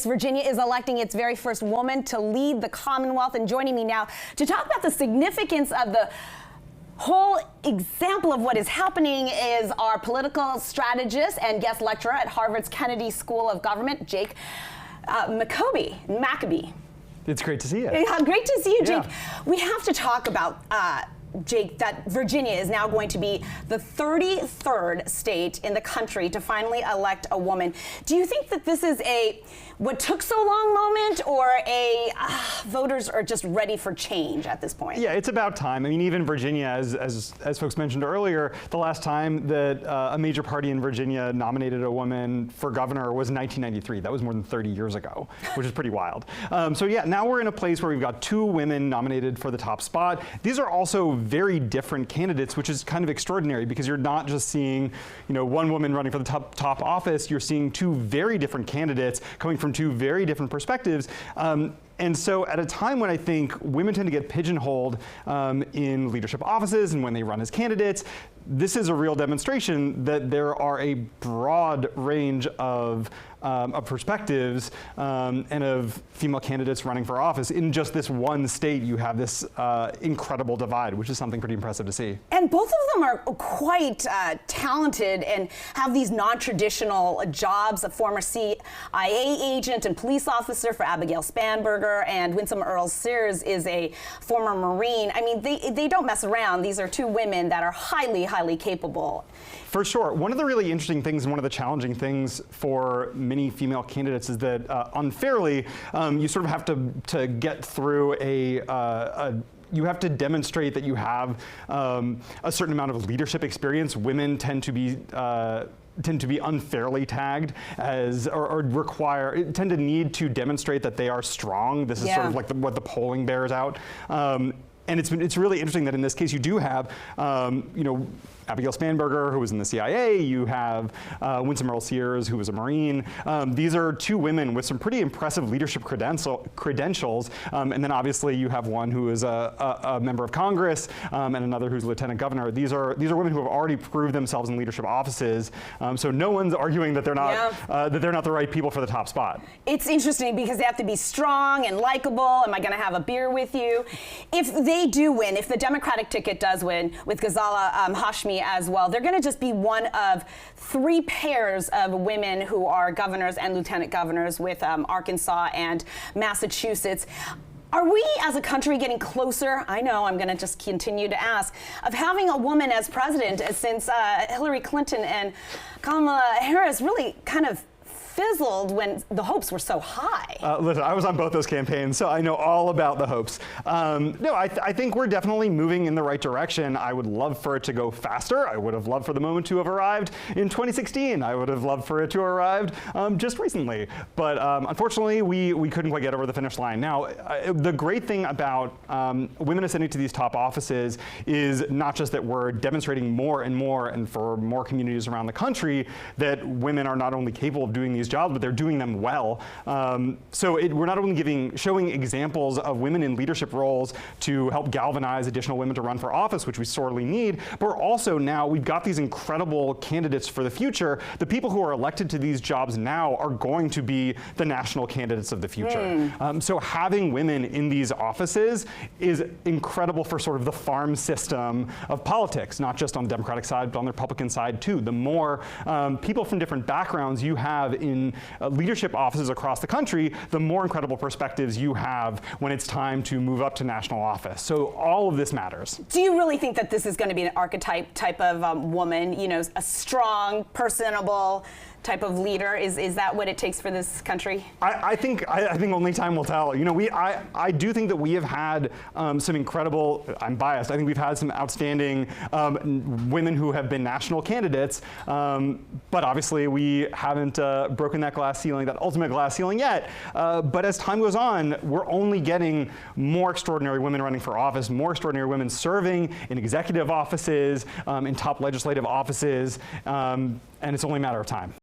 Virginia is electing its very first woman to lead the Commonwealth, and joining me now to talk about the significance of the whole example of what is happening is our political strategist and guest lecturer at Harvard's Kennedy School of Government, Jake Maccoby. It's great to see you. Great to see you, Jake. Yeah. We have to talk about Jake, that Virginia is now going to be the 33rd state in the country to finally elect a woman. Do you think that this is a what took so long moment, or a voters are just ready for change at this point? Yeah, it's about time. I mean, even Virginia, as folks mentioned earlier, the last time that a major party in Virginia nominated a woman for governor was in 1993. That was more than 30 years ago, which is pretty wild. So yeah, now we're in a place where we've got 2 women nominated for the top spot. These are also very different candidates, which is kind of extraordinary because you're not just seeing, one woman running for the top office. You're seeing 2 very different candidates coming from 2 very different perspectives. And so at a time when I think women tend to get pigeonholed in leadership offices and when they run as candidates, this is a real demonstration that there are a broad range of perspectives and of female candidates running for office. In just this one state, you have this incredible divide, which is something pretty impressive to see. And both of them are quite talented and have these non-traditional jobs. A former CIA agent and police officer for Abigail Spanberger, and Winsome Earle-Sears is a former Marine. I mean, they don't mess around. These are 2 women that are highly capable. For sure. One of the really interesting things and one of the challenging things for many female candidates is that unfairly, you sort of have to get through you have to demonstrate that you have a certain amount of leadership experience. Women tend to be unfairly tagged as, or tend to need to demonstrate that they are strong. This is sort of like what the polling bears out. And it's really interesting that in this case you do have, Abigail Spanberger, who was in the CIA. You have Winsome Earle-Sears, who was a Marine. These are 2 women with some pretty impressive leadership credentials. And then obviously you have one who is a member of Congress and another who's lieutenant governor. These are women who have already proved themselves in leadership offices. So no one's arguing that they're not the right people for the top spot. It's interesting because they have to be strong and likable. Am I going to have a beer with you? If they do win, if the Democratic ticket does win with Ghazala Hashmi as well, they're going to just be one of 3 pairs of women who are governors and lieutenant governors with Arkansas and Massachusetts. Are we as a country getting closer? I know I'm going to just continue to ask, of having a woman as president since Hillary Clinton and Kamala Harris really kind of fizzled when the hopes were so high? Listen, I was on both those campaigns, so I know all about the hopes. No, I think we're definitely moving in the right direction. I would love for it to go faster. I would have loved for the moment to have arrived in 2016. I would have loved for it to have arrived just recently. But unfortunately, we couldn't quite get over the finish line. Now, the great thing about women ascending to these top offices is not just that we're demonstrating more and for more communities around the country that women are not only capable of doing these jobs, but they're doing them well. So we're not only showing examples of women in leadership roles to help galvanize additional women to run for office, which we sorely need, but we're also now, we've got these incredible candidates for the future. The people who are elected to these jobs now are going to be the national candidates of the future. So having women in these offices is incredible for sort of the farm system of politics, not just on the Democratic side, but on the Republican side too. The more people from different backgrounds you have in leadership offices across the country, the more incredible perspectives you have when it's time to move up to national office. So all of this matters. Do you really think that this is going to be an archetype type of woman, a strong, personable type of leader? Is that what it takes for this country? I think only time will tell. I do think that we have had some incredible, I'm biased, I think we've had some outstanding women who have been national candidates, but obviously we haven't broken that glass ceiling, that ultimate glass ceiling yet. But as time goes on, we're only getting more extraordinary women running for office, more extraordinary women serving in executive offices, in top legislative offices, and it's only a matter of time.